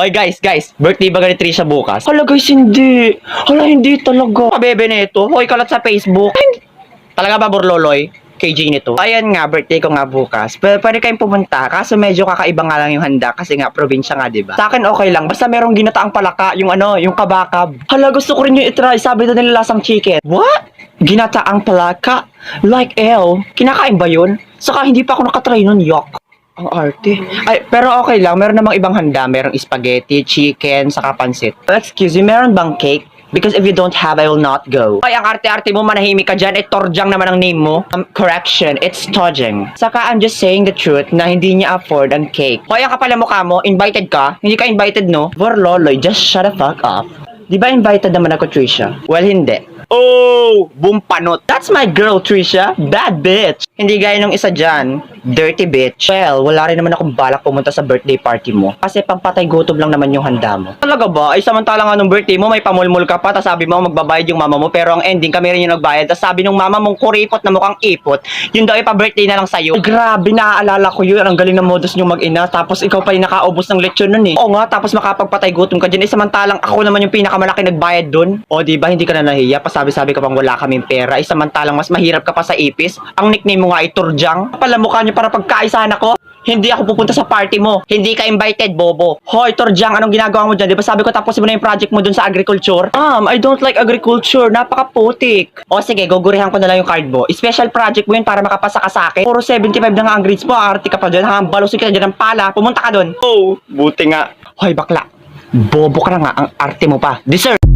Oy guys, birthday ba ni Trisha bukas? Hala guys, hindi. Hala, hindi talaga. Pabebe nito. Hoy, kalat sa Facebook. Ay, talaga ba, Borloloy? KJ nito. Ayan nga, birthday ko nga bukas. Pwede kayong pumunta. Kaso medyo kakaiba nga lang yung handa kasi nga probinsya nga, 'di ba? Sa akin okay lang. Basta merong ginataang palaka, yung ano, yung kabakab. Hala, gusto ko rin yung itry. Sabi na nila lasang chicken. What? Ginataang palaka? Like L? Kinakain ba yun? Saka hindi pa ako nakatry nun, yuck. Ang arte. Ay, pero okay lang. Meron namang ibang handa. Merong spaghetti, chicken, saka pansit. Excuse me, meron bang cake? Because if you don't have, I will not go. Ay, ang arte-arte mo, manahimik ka dyan. Torjang naman ang name mo. Correction, it's Tojeng. Saka, I'm just saying the truth na hindi niya afford ang cake. Hoy, ang kapal ang mukha mo, invited ka? Hindi ka invited, no? Borloloy, just shut the fuck up. Di ba invited naman ako, Trisha? Well, hindi. Oh, bumpanot. That's my girl, Trisha. Bad bitch. Hindi gaya nung isa dyan. Dirty bitch. Well, wala rin naman akong balak pumunta sa birthday party mo. Kasi pampatay gutom lang naman yung handa mo. Talaga ba? Ay, samantala nga nung birthday mo, may pamulmul ka pa. Tapos sabi mo, magbabayad yung mama mo. Pero ang ending, kami rin yung nagbayad. Tapos sabi nung mama mong kuripot na mukhang ipot. Yun daw ay pa-birthday na lang sa'yo. Ay, grabe, naaalala ko yun. Ang galing ng modus nyo mag-ina. Tapos ikaw pa yung nakaubos ng lechon nun eh. Oo nga, tapos makapagpatay gutom ka dyan. Eh, samantalang ako naman yung pinakamalaki nagbayad dun. O, diba, hindi ka na nahiya. Pasabi-sabi ka pang wala kaming pera. Eh, samantalang mas mahirap ka pa sa ipis. Ang nickname mo nga ay Turjang. Pala mukha nyo para pagkaisahan ako. Hindi ako pupunta sa party mo. Hindi ka invited, bobo. Hoy, Turjang, anong ginagawa mo dyan? Di ba sabi ko tapusin mo na yung project mo dun sa agriculture? I don't like agriculture. Napaka-putik. O sige, gugurihan ko na lang yung card mo. Special project mo yun para makapasa ka sa akin. Puro 75 na nga ang grades mo. Arte ka pa dyan. Balusig ka dyan ng pala. Pumunta ka dun. Oh, buti nga. Hoy, bakla. Bobo ka na nga. Ang arte mo pa. Deserve.